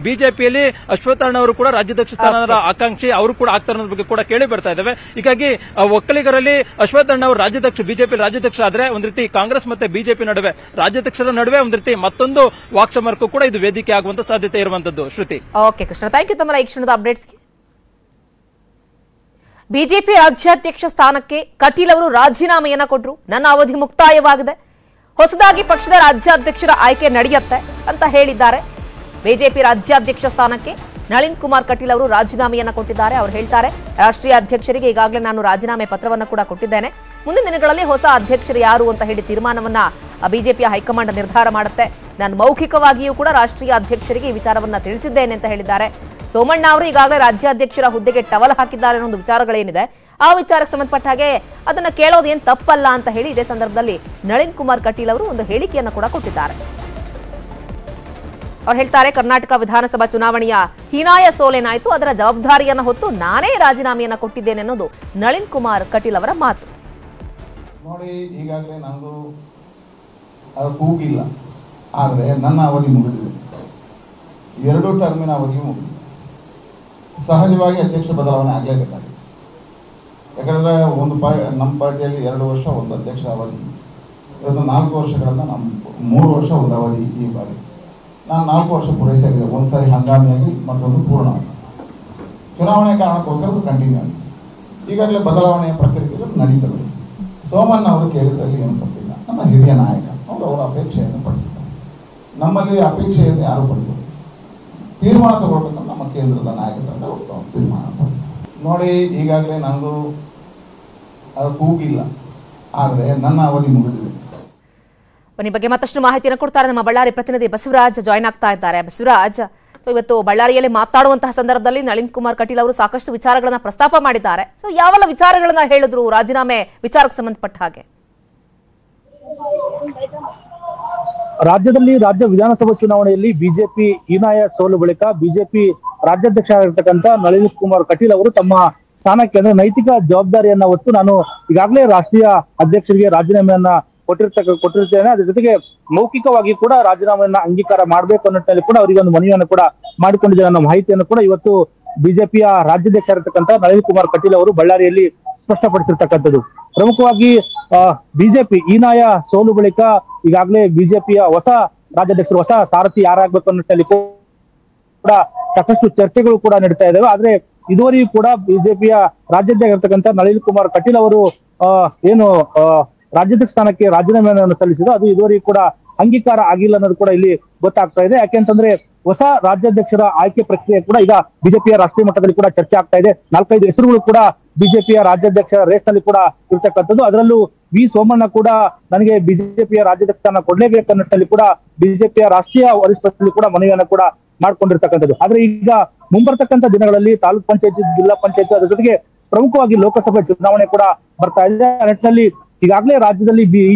ಬಿಜೆಪಿಯಲ್ಲಿ ಅಶ್ವತ್ಥನಾರಾಯಣ ಅವರು ಕೂಡ ರಾಜ್ಯಾಧ್ಯಕ್ಷ ಸ್ಥಾನದ ಆಕಾಂಕ್ಷಿ ಅವರು ಕೂಡ ಆಗ್ತಾರೆ ಅನ್ನೋದ್ರ ಬಗ್ಗೆ ಕೂಡ ಕೇಳಿ ಬರ್ತಾ ಇದ್ದಾವೆ. ಹೀಗಾಗಿ ಒಕ್ಕಲಿಗರಲ್ಲಿ ಅಶ್ವತ್ಥನಾರಾಯಣ ಅವರು ಬಿಜೆಪಿ ರಾಜ್ಯಾಧ್ಯಕ್ಷ ಆದ್ರೆ ಒಂದ್ ರೀತಿ ಕಾಂಗ್ರೆಸ್ ಮತ್ತೆ ಬಿಜೆಪಿ ನಡುವೆ ರಾಜ್ಯಾಧ್ಯಕ್ಷರ ನಡುವೆ ಒಂದ್ ರೀತಿ ಮತ್ತೊಂದು ವಾಕ್ಸಮರಕ್ಕೂ ಕೂಡ ಇದು ವೇದಿಕೆ ಆಗುವಂತ ಸಾಧ್ಯತೆ ಇರುವಂತದ್ದು. ಶ್ರುತಿ.
ಓಕೆ ಕೃಷ್ಣ, ಥ್ಯಾಂಕ್ ಯು ತಮ್ಮ ಈ ಕ್ಷಣದ ಅಪ್ಡೇಟ್ಸ್ಗೆ. ಬಿಜೆಪಿ ರಾಜ್ಯಾಧ್ಯಕ್ಷ ಸ್ಥಾನಕ್ಕೆ ಕಟೀಲ್ ಅವರು ರಾಜೀನಾಮೆಯನ್ನ ಕೊಟ್ಟರು. ನನ್ನ ಅವಧಿ ಮುಕ್ತಾಯವಾಗಿದೆ, ಹೊಸದಾಗಿ ಪಕ್ಷದ ರಾಜ್ಯಾಧ್ಯಕ್ಷರ ಆಯ್ಕೆ ನಡೆಯುತ್ತೆ ಅಂತ ಹೇಳಿದ್ದಾರೆ. ಬಿಜೆಪಿ ರಾಜ್ಯಾಧ್ಯಕ್ಷ ಸ್ಥಾನಕ್ಕೆ ನಳಿನ್ ಕುಮಾರ್ ಕಟೀಲ್ ಅವರು ರಾಜೀನಾಮೆಯನ್ನ ಕೊಟ್ಟಿದ್ದಾರೆ. ಅವರು ಹೇಳ್ತಾರೆ, ರಾಷ್ಟ್ರೀಯ ಅಧ್ಯಕ್ಷರಿಗೆ ಈಗಾಗಲೇ ನಾನು ರಾಜೀನಾಮೆ ಪತ್ರವನ್ನು ಕೂಡ ಕೊಟ್ಟಿದ್ದೇನೆ. ಮುಂದಿನ ದಿನಗಳಲ್ಲಿ ಹೊಸ ಅಧ್ಯಕ್ಷರು ಯಾರು ಅಂತ ಹೇಳಿ ತೀರ್ಮಾನವನ್ನ ಬಿಜೆಪಿಯ ಹೈಕಮಾಂಡ್ ನಿರ್ಧಾರ ಮಾಡುತ್ತೆ. ನಾನು ಮೌಖಿಕವಾಗಿಯೂ ಕೂಡ ರಾಷ್ಟ್ರೀಯ ಅಧ್ಯಕ್ಷರಿಗೆ ಈ ವಿಚಾರವನ್ನ ತಿಳಿಸಿದ್ದೇನೆ ಅಂತ ಹೇಳಿದ್ದಾರೆ. ಸೋಮಣ್ಣ ಅವರು ಈಗಾಗಲೇ ರಾಜ್ಯಾಧ್ಯಕ್ಷರ ಹುದ್ದೆಗೆ ಟವಲ್ ಹಾಕಿದ್ದಾರೆ ಅನ್ನೋ ಒಂದು ವಿಚಾರಗಳೇನಿದೆ, ಆ ವಿಚಾರಕ್ಕೆ ಸಂಬಂಧಪಟ್ಟ ಹಾಗೆ ಅದನ್ನ ಕೇಳೋದೇನು ತಪ್ಪಲ್ಲ ಅಂತ ಹೇಳಿ ಇದೇ ಸಂದರ್ಭದಲ್ಲಿ ನಳಿನ್ ಕುಮಾರ್ ಕಟೀಲ್ ಅವರು ಒಂದು ಹೇಳಿಕೆಯನ್ನು ಕೂಡ ಕೊಟ್ಟಿದ್ದಾರೆ. ಅವ್ರು ಹೇಳ್ತಾರೆ, ಕರ್ನಾಟಕ ವಿಧಾನಸಭಾ ಚುನಾವಣೆಯ ಹೀನಾಯ ಸೋಲೇನಾಯಿತು, ಅದರ ಜವಾಬ್ದಾರಿಯನ್ನು ಹೊತ್ತು ನಾನೇ ರಾಜೀನಾಮೆಯನ್ನ ಕೊಟ್ಟಿದ್ದೇನೆ ಅನ್ನೋದು ನಳಿನ್ ಕುಮಾರ್ ಕಟೀಲ್ ಅವರ ಮಾತು.
ನೋಡಿ, ಈಗಾಗಲೇ ನಂದು ಅದು ಕೂಗಿಲ್ಲ, ಆದರೆ ನನ್ನ ಅವಧಿ ಮುಗಿದಿದೆ. 2 ಟರ್ಮಿನ ಅವಧಿಯು ಮುಗಿದಿದೆ. ಸಹಜವಾಗಿ ಅಧ್ಯಕ್ಷ ಬದಲಾವಣೆ ಆಗಲೇಬೇಕಾಗಿದೆ. ಯಾಕಂದರೆ ನಮ್ಮ ಪಾರ್ಟಿಯಲ್ಲಿ 2 ವರ್ಷ ಒಂದು ಅಧ್ಯಕ್ಷ ಅವಧಿ, ಇವತ್ತು 4 ವರ್ಷಗಳನ್ನು ನಮ್ಮ 3 ವರ್ಷ ಒಂದು ಅವಧಿ. ಈ ಬಾರಿ ನಾನು 4 ವರ್ಷ ಪೂರೈಸಾಗಿದೆ. ಒಂದು ಸಾರಿ ಹಂಗಾಮಿಯಾಗಿ, ಮತ್ತೊಂದು ಪೂರ್ಣವಾಗಿ. ಚುನಾವಣೆ ಕಾರಣಕ್ಕೋಸ್ಕರ ಅದು ಕಂಟಿನ್ಯೂ ಆಗಿದೆ. ಈಗಾಗಲೇ ಬದಲಾವಣೆಯ ಪ್ರಕ್ರಿಯೆಗಳು ನಡೀತವೆ. ಸೋಮಣ್ಣ ಅವರು ಕೇಳಿದ್ರಲ್ಲಿ ಏನು ತಪ್ಪಿಲ್ಲ. ನಮ್ಮ ಹಿರಿಯ ನಾಯಕ ಅವರು ಅವರ ಅಪೇಕ್ಷೆಯನ್ನು ಪಡಿಸಿದ್ದಾರೆ. ನಮ್ಮಲ್ಲಿ ಅಪೇಕ್ಷೆಯನ್ನು ಯಾರು ಪಡೆದರು, ತೀರ್ಮಾನ ತಗೊಳ್ಬೇಕಂತ ನಮ್ಮ ಕೇಂದ್ರದ ನಾಯಕರಿಂದ ತೀರ್ಮಾನ ತಗೊಂಡು. ನೋಡಿ, ಈಗಾಗಲೇ ನಂದು ಅದು ಕೂಗಿಲ್ಲ, ಆದರೆ ನನ್ನ ಅವಧಿ ಮುಗಿದಿದೆ.
ಈ ಬಗ್ಗೆ ಮತ್ತಷ್ಟು ಮಾಹಿತಿಯನ್ನು ಕೊಡ್ತಾರೆ ನಮ್ಮ ಬಳ್ಳಾರಿ ಪ್ರತಿನಿಧಿ ಬಸವರಾಜ್ ಜಾಯ್ನ್ ಆಗ್ತಾ ಇದ್ದಾರೆ. ಬಸವರಾಜ್, ಇವತ್ತು ಬಳ್ಳಾರಿಯಲ್ಲಿ ಮಾತನಾಡುವಂತಹ ಸಂದರ್ಭದಲ್ಲಿ ನಳಿನ್ ಕುಮಾರ್ ಕಟೀಲ್ ಅವರು ಸಾಕಷ್ಟು ವಿಚಾರಗಳನ್ನ ಪ್ರಸ್ತಾಪ ಮಾಡಿದ್ದಾರೆ. ಸೊ ಯಾವೆಲ್ಲ ವಿಚಾರಗಳನ್ನ ಹೇಳಿದ್ರು ರಾಜೀನಾಮೆ ವಿಚಾರಕ್ಕೆ ಸಂಬಂಧಪಟ್ಟ ಹಾಗೆ?
ರಾಜ್ಯದಲ್ಲಿ ರಾಜ್ಯ ವಿಧಾನಸಭಾ ಚುನಾವಣೆಯಲ್ಲಿ ಬಿಜೆಪಿ ಹೀನಾಯ ಸೋಲು ಬಳಿಕ ಬಿಜೆಪಿ ರಾಜ್ಯಾಧ್ಯಕ್ಷ ಆಗಿರ್ತಕ್ಕಂಥ ನಳಿನ್ ಕುಮಾರ್ ಕಟೀಲ್ ಅವರು ತಮ್ಮ ಸ್ಥಾನಕ್ಕೆ ಅಂದ್ರೆ ನೈತಿಕ ಜವಾಬ್ದಾರಿಯನ್ನ ಹೊತ್ತು ನಾನು ಈಗಾಗಲೇ ರಾಷ್ಟ್ರೀಯ ಅಧ್ಯಕ್ಷರಿಗೆ ರಾಜೀನಾಮೆಯನ್ನ ಕೊಟ್ಟಿರ್ತೇನೆ, ಅದ್ರ ಜೊತೆಗೆ ಮೌಖಿಕವಾಗಿ ಕೂಡ ರಾಜೀನಾಮೆಯನ್ನ ಅಂಗೀಕಾರ ಮಾಡಬೇಕು ಅನ್ನೋ ನಿಟ್ಟಿನಲ್ಲಿ ಕೂಡ ಅವರಿಗೆ ಒಂದು ಮನವಿಯನ್ನು ಕೂಡ ಮಾಡಿಕೊಂಡಿದ್ದಾರೆ ಅನ್ನೋ ಮಾಹಿತಿಯನ್ನು ಕೂಡ ಇವತ್ತು ಬಿಜೆಪಿಯ ರಾಜ್ಯಾಧ್ಯಕ್ಷ ಆಗಿರ್ತಕ್ಕಂಥ ನಳಿನ್ ಕುಮಾರ್ ಕಟೀಲ್ ಅವರು ಬಳ್ಳಾರಿಯಲ್ಲಿ ಸ್ಪಷ್ಟಪಡಿಸಿರ್ತಕ್ಕಂಥದ್ದು. ಪ್ರಮುಖವಾಗಿ ಬಿಜೆಪಿ ಹೀನಾಯ ಸೋಲು ಬಳಿಕ ಈಗಾಗಲೇ ಬಿಜೆಪಿಯ ಹೊಸ ರಾಜ್ಯಾಧ್ಯಕ್ಷರು, ಹೊಸ ಸಾರಥಿ ಯಾರಾಗಬೇಕು ಅನ್ನೋ ನಿಟ್ಟಿನಲ್ಲಿ ಕೂಡ ಸಾಕಷ್ಟು ಚರ್ಚೆಗಳು ಕೂಡ ನಡೀತಾ ಇದ್ದಾವೆ. ಆದ್ರೆ ಇದುವರೆಗೂ ಕೂಡ ಬಿಜೆಪಿಯ ರಾಜ್ಯಾಧ್ಯಕ್ಷ ಆಗಿರ್ತಕ್ಕಂಥ ನಳಿನ್ ಕುಮಾರ್ ಕಟೀಲ್ ಅವರು ಏನು ರಾಜ್ಯಾಧ್ಯಕ್ಷ ಸ್ಥಾನಕ್ಕೆ ರಾಜೀನಾಮೆಯನ್ನು ಸಲ್ಲಿಸಿದ್ರು, ಅದು ಇದುವರೆಗೂ ಕೂಡ ಅಂಗೀಕಾರ ಆಗಿಲ್ಲ ಅನ್ನೋದು ಕೂಡ ಇಲ್ಲಿ ಗೊತ್ತಾಗ್ತಾ ಇದೆ. ಯಾಕೆಂತಂದ್ರೆ ಹೊಸ ರಾಜ್ಯಾಧ್ಯಕ್ಷರ ಆಯ್ಕೆ ಪ್ರಕ್ರಿಯೆ ಕೂಡ ಈಗ ಬಿಜೆಪಿಯ ರಾಷ್ಟ್ರೀಯ ಮಟ್ಟದಲ್ಲಿ ಕೂಡ ಚರ್ಚೆ ಆಗ್ತಾ ಇದೆ. 4-5 ಹೆಸರುಗಳು ಕೂಡ ಬಿಜೆಪಿಯ ರಾಜ್ಯಾಧ್ಯಕ್ಷ ರೇಸ್ ನಲ್ಲಿ ಕೂಡ ಇರ್ತಕ್ಕಂಥದ್ದು. ಅದರಲ್ಲೂ ವಿ ಸೋಮಣ್ಣ ಕೂಡ ನನಗೆ ಬಿಜೆಪಿಯ ರಾಜ್ಯಾಧ್ಯಕ್ಷ ಸ್ಥಾನ ಕೊಡಲೇಬೇಕು ಅನ್ನೋಲ್ಲಿ ಕೂಡ ಬಿಜೆಪಿಯ ರಾಷ್ಟ್ರೀಯ ವರಿಷ್ಠರಲ್ಲಿ ಕೂಡ ಮನವಿಯನ್ನು ಕೂಡ ಮಾಡ್ಕೊಂಡಿರ್ತಕ್ಕಂಥದ್ದು. ಆದ್ರೆ ಈಗ ಮುಂಬರ್ತಕ್ಕಂಥ ದಿನಗಳಲ್ಲಿ ತಾಲೂಕ್ ಪಂಚಾಯತಿ, ಜಿಲ್ಲಾ ಪಂಚಾಯತಿ, ಅದರ ಜೊತೆಗೆ ಪ್ರಮುಖವಾಗಿ ಲೋಕಸಭೆ ಚುನಾವಣೆ ಕೂಡ ಬರ್ತಾ ಇದೆ. ಆ ನಿಟ್ಟಿನಲ್ಲಿ ಈಗಾಗಲೇ ರಾಜ್ಯದಲ್ಲಿ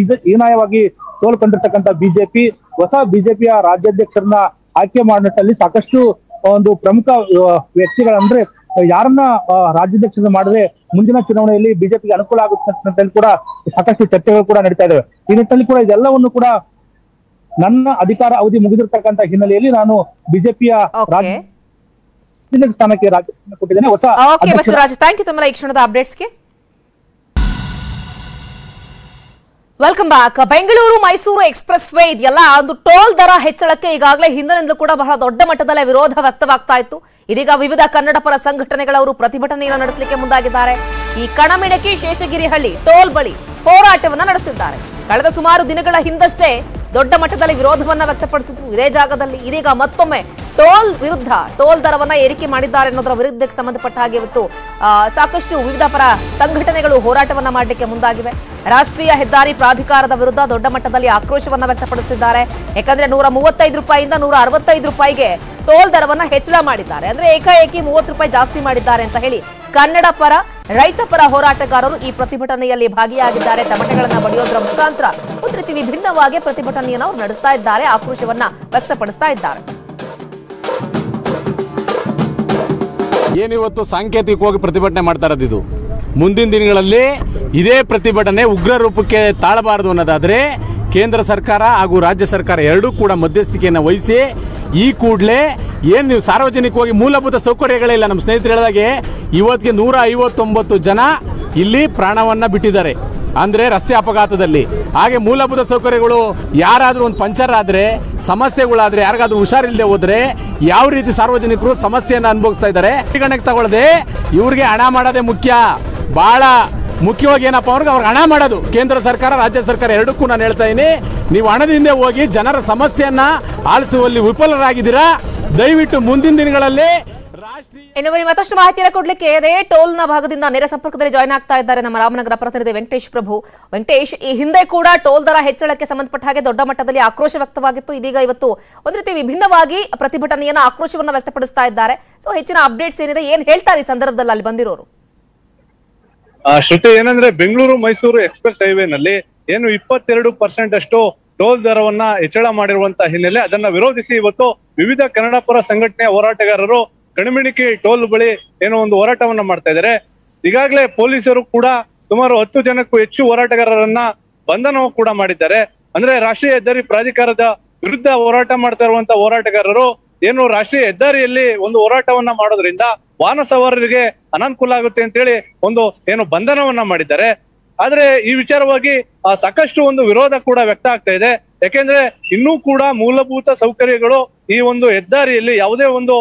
ಹೀನಾಯವಾಗಿ ಸೋಲು ಕಂಡಿರ್ತಕ್ಕಂಥ ಬಿಜೆಪಿ ಹೊಸ ಬಿಜೆಪಿಯ ರಾಜ್ಯಾಧ್ಯಕ್ಷರನ್ನ ಆಯ್ಕೆ ಮಾಡೋ ನಿಟ್ಟಿನಲ್ಲಿ ಸಾಕಷ್ಟು ಒಂದು ಪ್ರಮುಖ ವ್ಯಕ್ತಿಗಳಂದ್ರೆ ಯಾರನ್ನ ರಾಜ್ಯಾಧ್ಯಕ್ಷರನ್ನ ಮಾಡಿದ್ರೆ ಮುಂದಿನ ಚುನಾವಣೆಯಲ್ಲಿ ಬಿಜೆಪಿಗೆ ಅನುಕೂಲ ಆಗುತ್ತೆ ಕೂಡ ಸಾಕಷ್ಟು ಚರ್ಚೆಗಳು ಕೂಡ ನಡೀತಾ ಇದಾವೆ. ಈ ನಿಟ್ಟಿನಲ್ಲಿ ಕೂಡ ಇದೆಲ್ಲವನ್ನು ಕೂಡ ನನ್ನ ಅಧಿಕಾರ ಅವಧಿ ಮುಗಿದಿರ್ತಕ್ಕಂಥ ಹಿನ್ನೆಲೆಯಲ್ಲಿ ನಾನು ಬಿಜೆಪಿಯ ರಾಜ್ಯಾಧ್ಯಕ್ಷ ಸ್ಥಾನಕ್ಕೆ ರಾಜ್ಯಾಧ್ಯಕ್ಷ ಕೊಟ್ಟಿದ್ದೇನೆ.
ಹೊಸ ಬಸವರಾಜ್, ಥ್ಯಾಂಕ್ ಯು ತಮ್ಮ ಈ ಕ್ಷಣದ ಅಪ್ಡೇಟ್ಸ್ಗೆ. Welcome back. Bengaluru Mysuru expressway ಇದೆಯಲ್ಲ, ಒಂದು ಟೋಲ್ ದರ ಹೆಚ್ಚಳಕ್ಕೆ ಈಗಾಗಲೇ ಹಿಂದಿನಿಂದಲೂ ಕೂಡ ಬಹಳ ದೊಡ್ಡ ಮಟ್ಟದಲ್ಲೇ ವಿರೋಧ ವ್ಯಕ್ತವಾಗ್ತಾ ಇತ್ತು. ಇದೀಗ ವಿವಿಧ ಕನ್ನಡ ಪರ ಸಂಘಟನೆಗಳವರು ಪ್ರತಿಭಟನೆಯನ್ನು ನಡೆಸಲಿಕ್ಕೆ ಮುಂದಾಗಿದ್ದಾರೆ. ಈ ಕಣಮಿಣಕಿ ಶೇಷಗಿರಿಹಳ್ಳಿ ಟೋಲ್ ಬಳಿ ಹೋರಾಟವನ್ನ ನಡೆಸುತ್ತಿದ್ದಾರೆ. ಕಳೆದ ಸುಮಾರು ದಿನಗಳ ಹಿಂದಷ್ಟೇ ದೊಡ್ಡ ಮಟ್ಟದಲ್ಲಿ ವಿರೋಧವನ್ನ ವ್ಯಕ್ತಪಡಿಸಿದ್ರು ಇದೇ ಜಾಗದಲ್ಲಿ. ಇದೀಗ ಮತ್ತೊಮ್ಮೆ ಟೋಲ್ ವಿರುದ್ಧ ಟೋಲ್ ದರವನ್ನ ಏರಿಕೆ ಮಾಡಿದ್ದಾರೆ ಅನ್ನೋದರ ವಿರುದ್ಧಕ್ಕೆ ಸಂಬಂಧಪಟ್ಟ ಹಾಗೆ ಇವತ್ತು ಸಾಕಷ್ಟು ವಿವಿಧ ಪರ ಸಂಘಟನೆಗಳು ಹೋರಾಟವನ್ನ ಮಾಡಲಿಕ್ಕೆ ಮುಂದಾಗಿವೆ. ರಾಷ್ಟ್ರೀಯ ಹೆದ್ದಾರಿ ಪ್ರಾಧಿಕಾರದ ವಿರುದ್ಧ ದೊಡ್ಡ ಮಟ್ಟದಲ್ಲಿ ಆಕ್ರೋಶವನ್ನ ವ್ಯಕ್ತಪಡಿಸುತ್ತಿದ್ದಾರೆ. ಯಾಕಂದ್ರೆ 135 ರೂಪಾಯಿಯಿಂದ 165 ರೂಪಾಯಿಗೆ ಟೋಲ್ ದರವನ್ನ ಹೆಚ್ಚಳ ಮಾಡಿದ್ದಾರೆ. ಅಂದ್ರೆ ಏಕಾಏಕಿ 30 ರೂಪಾಯಿ ಜಾಸ್ತಿ ಮಾಡಿದ್ದಾರೆ ಅಂತ ಹೇಳಿ ಕನ್ನಡ ಪರ, ರೈತ ಪರ ಹೋರಾಟಗಾರರು ಈ ಪ್ರತಿಭಟನೆಯಲ್ಲಿ ಭಾಗಿಯಾಗಿದ್ದಾರೆ. ತಮಟೆಗಳನ್ನ ಬಡಿಯೋದ್ರ ಮುಖಾಂತರ ಒಂದು ರೀತಿ ವಿಭಿನ್ನವಾಗಿ ಪ್ರತಿಭಟನೆಯನ್ನು ಅವರು ನಡೆಸ್ತಾ ಇದ್ದಾರೆ, ಆಕ್ರೋಶವನ್ನ ವ್ಯಕ್ತಪಡಿಸ್ತಾ ಇದ್ದಾರೆ.
ಏನಿವತ್ತು ಸಾಂಕೇತಿಕವಾಗಿ ಪ್ರತಿಭಟನೆ ಮಾಡ್ತಾ ಇರೋದು ಇದು ಮುಂದಿನ ದಿನಗಳಲ್ಲಿ ಇದೇ ಪ್ರತಿಭಟನೆ ಉಗ್ರ ರೂಪಕ್ಕೆ ತಾಳಬಾರದು ಅನ್ನೋದಾದರೆ ಕೇಂದ್ರ ಸರ್ಕಾರ ಹಾಗೂ ರಾಜ್ಯ ಸರ್ಕಾರ ಎರಡೂ ಕೂಡ ಮಧ್ಯಸ್ಥಿಕೆಯನ್ನು ವಹಿಸಿ ಈ ಕೂಡಲೇ ಏನು ನೀವು ಸಾರ್ವಜನಿಕವಾಗಿ ಮೂಲಭೂತ ಸೌಕರ್ಯಗಳಿಲ್ಲ. ನಮ್ಮ ಸ್ನೇಹಿತರು ಹೇಳಿದಾಗೆ ಇವತ್ತಿಗೆ 159 ಜನ ಇಲ್ಲಿ ಪ್ರಾಣವನ್ನು ಬಿಟ್ಟಿದ್ದಾರೆ, ಅಂದರೆ ರಸ್ತೆ ಅಪಘಾತದಲ್ಲಿ. ಹಾಗೆ ಮೂಲಭೂತ ಸೌಕರ್ಯಗಳು ಯಾರಾದರೂ ಒಂದು ಪಂಚರ್ ಆದರೆ, ಸಮಸ್ಯೆಗಳಾದರೆ, ಯಾರಿಗಾದ್ರೂ ಹುಷಾರಿಲ್ಲದೆ ಹೋದರೆ ಯಾವ ರೀತಿ ಸಾರ್ವಜನಿಕರು ಸಮಸ್ಯೆಯನ್ನು ಅನುಭವಿಸ್ತಾ ಇದ್ದಾರೆ ಪರಿಗಣನೆಗೆ ತಗೊಳ್ಳದೆ ಇವ್ರಿಗೆ ಹಣ ಮಾಡೋದೇ ಮುಖ್ಯ. ಭಾಳ ಮುಖ್ಯವಾಗಿ ಏನಪ್ಪ ಅವ್ರಿಗೆ ಹಣ ಮಾಡೋದು. ಕೇಂದ್ರ ಸರ್ಕಾರ ರಾಜ್ಯ ಸರ್ಕಾರ ಎರಡಕ್ಕೂ ನಾನು ಹೇಳ್ತಾ ಇದ್ದೀನಿ, ನೀವು ಹಣದಿಂದ ಹೋಗಿ ಜನರ ಸಮಸ್ಯೆಯನ್ನು ಆಲಿಸುವಲ್ಲಿ ವಿಫಲರಾಗಿದ್ದೀರಾ. ದಯವಿಟ್ಟು ಮುಂದಿನ ದಿನಗಳಲ್ಲಿ
ಇನ್ನು ಮತ್ತಷ್ಟು ಮಾಹಿತಿಯನ್ನು ಕೊಡ್ಲಿಕ್ಕೆ ಅದೇ ಟೋಲ್ನ ಭಾಗದಿಂದ ನೇರ ಸಂಪರ್ಕದಲ್ಲಿ ಜಾಯ್ನ್ ಆಗ್ತಾ ಇದ್ದಾರೆ ನಮ್ಮ ರಾಮನಗರ ಪ್ರತಿನಿಧಿ ವೆಂಕಟೇಶ್ ಪ್ರಭು. ವೆಂಕಟೇಶ್, ಈ ಹಿಂದೆ ಕೂಡ ಟೋಲ್ ದರ ಹೆಚ್ಚಳಕ್ಕೆ ಸಂಬಂಧಪಟ್ಟ ಹಾಗೆ ದೊಡ್ಡ ಮಟ್ಟದಲ್ಲಿ ಆಕ್ರೋಶ ವ್ಯಕ್ತವಾಗಿತ್ತು. ಇದೀಗ ಇವತ್ತು ಒಂದು ರೀತಿ ವಿಭಿನ್ನವಾಗಿ ಪ್ರತಿಭಟನೆಯನ್ನ ಆಕ್ರೋಶವನ್ನ ವ್ಯಕ್ತಪಡಿಸ್ತಾ ಇದ್ದಾರೆ. ಸೊ ಹೆಚ್ಚಿನ ಅಪ್ಡೇಟ್ಸ್ ಏನಿದೆ, ಏನ್ ಹೇಳ್ತಾರೆ ಈ ಸಂದರ್ಭದಲ್ಲಿ ಅಲ್ಲಿ ಬಂದಿರೋರು?
ಶ್ರುತಿ, ಏನಂದ್ರೆ ಬೆಂಗಳೂರು ಮೈಸೂರು ಎಕ್ಸ್ಪ್ರೆಸ್ ಹೈವೇ ನಲ್ಲಿ ಏನು 22% ಅಷ್ಟು ಟೋಲ್ ದರವನ್ನ ಹೆಚ್ಚಳ ಮಾಡಿರುವಂತಹ ಹಿನ್ನೆಲೆ ಅದನ್ನ ವಿರೋಧಿಸಿ ಇವತ್ತು ವಿವಿಧ ಕನ್ನಡ ಪರ ಸಂಘಟನೆಯ ಹೋರಾಟಗಾರರು ಕಣಿಮಿಣಿಕಿ ಟೋಲ್ ಬಳಿ ಏನೋ ಒಂದು ಹೋರಾಟವನ್ನ ಮಾಡ್ತಾ ಇದ್ದಾರೆ. ಈಗಾಗಲೇ ಪೊಲೀಸರು ಕೂಡ ಸುಮಾರು 10 ಜನಕ್ಕೂ ಹೆಚ್ಚು ಹೋರಾಟಗಾರರನ್ನ ಬಂಧನ ಕೂಡ ಮಾಡಿದ್ದಾರೆ. ಅಂದ್ರೆ ರಾಷ್ಟ್ರೀಯ ಹೆದ್ದಾರಿ ಪ್ರಾಧಿಕಾರದ ವಿರುದ್ಧ ಹೋರಾಟ ಮಾಡ್ತಾ ಇರುವಂತಹ ಹೋರಾಟಗಾರರು ಏನು ರಾಷ್ಟ್ರೀಯ ಹೆದ್ದಾರಿಯಲ್ಲಿ ಒಂದು ಹೋರಾಟವನ್ನ ಮಾಡೋದ್ರಿಂದ ವಾಹನ ಸವಾರರಿಗೆ ಅನಾನುಕೂಲ ಆಗುತ್ತೆ ಅಂತೇಳಿ ಒಂದು ಏನು ಬಂಧನವನ್ನ ಮಾಡಿದ್ದಾರೆ. ಆದ್ರೆ ಈ ವಿಚಾರವಾಗಿ ಸಾಕಷ್ಟು ಒಂದು ವಿರೋಧ ಕೂಡ ವ್ಯಕ್ತ ಆಗ್ತಾ ಇದೆ. ಯಾಕೆಂದ್ರೆ ಇನ್ನೂ ಕೂಡ ಮೂಲಭೂತ ಸೌಕರ್ಯಗಳು ಈ ಒಂದು ಹೆದ್ದಾರಿಯಲ್ಲಿ ಯಾವುದೇ ಒಂದು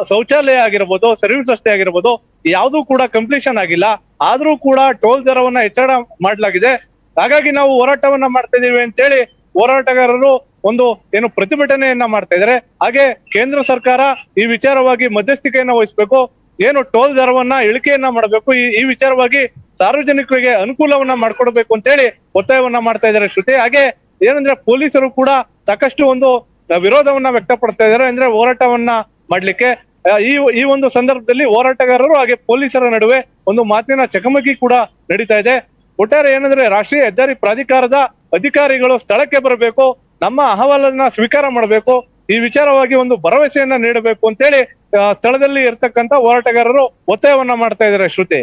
ಶೌಚಾಲಯ ಆಗಿರ್ಬೋದು, ಸರ್ವಿಸ್ ರಸ್ತೆ ಆಗಿರ್ಬೋದು, ಯಾವುದೂ ಕೂಡ ಕಂಪ್ಲೀಷನ್ ಆಗಿಲ್ಲ. ಆದ್ರೂ ಕೂಡ ಟೋಲ್ ದರವನ್ನ ಹೆಚ್ಚಳ ಮಾಡಲಾಗಿದೆ. ಹಾಗಾಗಿ ನಾವು ಹೋರಾಟವನ್ನ ಮಾಡ್ತಾ ಇದೀವಿ ಅಂತೇಳಿ ಹೋರಾಟಗಾರರು ಒಂದು ಏನು ಪ್ರತಿಭಟನೆಯನ್ನ ಮಾಡ್ತಾ ಇದ್ದಾರೆ. ಹಾಗೆ ಕೇಂದ್ರ ಸರ್ಕಾರ ಈ ವಿಚಾರವಾಗಿ ಮಧ್ಯಸ್ಥಿಕೆಯನ್ನ ವಹಿಸಬೇಕು, ಏನು ಟೋಲ್ ದರವನ್ನ ಇಳಿಕೆಯನ್ನ ಮಾಡಬೇಕು, ಈ ವಿಚಾರವಾಗಿ ಸಾರ್ವಜನಿಕರಿಗೆ ಅನುಕೂಲವನ್ನ ಮಾಡ್ಕೊಡ್ಬೇಕು ಅಂತೇಳಿ ಒತ್ತಾಯವನ್ನ ಮಾಡ್ತಾ ಇದ್ದಾರೆ ಶ್ರುತಿ. ಹಾಗೆ ಏನಂದ್ರೆ ಪೊಲೀಸರು ಕೂಡ ಸಾಕಷ್ಟು ಒಂದು ವಿರೋಧವನ್ನ ವ್ಯಕ್ತಪಡಿಸ್ತಾ ಇದ್ದಾರೆ, ಅಂದ್ರೆ ಹೋರಾಟವನ್ನ ಮಾಡ್ಲಿಕ್ಕೆ. ಈ ಒಂದು ಸಂದರ್ಭದಲ್ಲಿ ಹೋರಾಟಗಾರರು ಹಾಗೆ ಪೊಲೀಸರ ನಡುವೆ ಒಂದು ಮಾತಿನ ಚಕಮಕಿ ಕೂಡ ನಡೀತಾ ಇದೆ. ಒಟ್ಟಾರೆ ಏನಂದ್ರೆ ರಾಷ್ಟ್ರೀಯ ಹೆದ್ದಾರಿ ಪ್ರಾಧಿಕಾರದ ಅಧಿಕಾರಿಗಳು ಸ್ಥಳಕ್ಕೆ ಬರಬೇಕು, ನಮ್ಮ ಅಹವಾಲನ್ನ ಸ್ವೀಕಾರ ಮಾಡಬೇಕು, ಈ ವಿಚಾರವಾಗಿ ಒಂದು ಭರವಸೆಯನ್ನ ನೀಡಬೇಕು ಅಂತೇಳಿ ಸ್ಥಳದಲ್ಲಿ ಇರ್ತಕ್ಕಂಥ ಹೋರಾಟಗಾರರು ಒತ್ತಾಯವನ್ನ ಮಾಡ್ತಾ ಇದ್ದಾರೆ ಶ್ರುತಿ.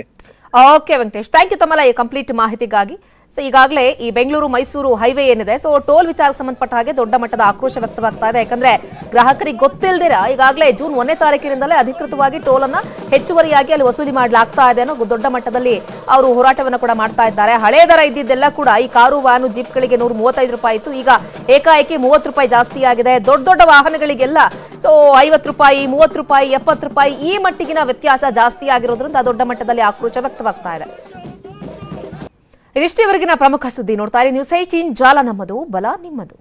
ಓಕೆ ವೆಂಕಟೇಶ್, ಥ್ಯಾಂಕ್ ಯು ತಮ್ಮಲ್ಲ ಈ ಕಂಪ್ಲೀಟ್ ಮಾಹಿತಿಗಾಗಿ. ಸೊ ಈಗಾಗಲೇ ಈ ಬೆಂಗಳೂರು ಮೈಸೂರು ಹೈವೇ ಏನಿದೆ, ಸೊ ಟೋಲ್ ವಿಚಾರಕ್ಕೆ ಸಂಬಂಧಪಟ್ಟ ಹಾಗೆ ದೊಡ್ಡ ಮಟ್ಟದ ಆಕ್ರೋಶ ವ್ಯಕ್ತವಾಗ್ತಾ ಇದೆ. ಯಾಕಂದ್ರೆ ಗ್ರಾಹಕರಿಗೆ ಗೊತ್ತಿಲ್ಲದಿರ ಈಗಾಗಲೇ ಜೂನ್ 1ನೇ ತಾರೀಕಿನಿಂದಲೇ ಅಧಿಕೃತವಾಗಿ ಟೋಲ್ ಅನ್ನ ಹೆಚ್ಚುವರಿಯಾಗಿ ಅಲ್ಲಿ ವಸೂಲಿ ಮಾಡಲಾಗ್ತಾ ಇದೆ ಅನ್ನೋ ದೊಡ್ಡ ಮಟ್ಟದಲ್ಲಿ ಅವರು ಹೋರಾಟವನ್ನು ಕೂಡ ಮಾಡ್ತಾ ಇದ್ದಾರೆ. ಹಳೆ ದರ ಇದ್ದಿದ್ದೆಲ್ಲ ಕೂಡ ಈ ಕಾರು ವ್ಯಾನು ಜೀಪ್ಗಳಿಗೆ 135 ರೂಪಾಯಿ ಇತ್ತು, ಈಗ ಏಕಾಏಕಿ 30 ರೂಪಾಯಿ ಜಾಸ್ತಿ ಆಗಿದೆ. ದೊಡ್ಡ ದೊಡ್ಡ ವಾಹನಗಳಿಗೆಲ್ಲ ಸೊ 50 ರೂಪಾಯಿ, 30 ರೂಪಾಯಿ, 70 ರೂಪಾಯಿ ಈ ಮಟ್ಟಿಗಿನ ವ್ಯತ್ಯಾಸ ಜಾಸ್ತಿ ಆಗಿರೋದ್ರಿಂದ ದೊಡ್ಡ ಮಟ್ಟದಲ್ಲಿ ಆಕ್ರೋಶ ವ್ಯಕ್ತವಾಗ್ತಾ ಇದೆ. ಇದಿಷ್ಟು ಇವರೆಗಿನ ಪ್ರಮುಖ ಸುದ್ದಿ. ನೋಡ್ತಾ ಇರಿ ನ್ಯೂಸ್ 18 ಜಾಲ ನಮ್ಮದು, ಬಲ ನಿಮ್ಮದು.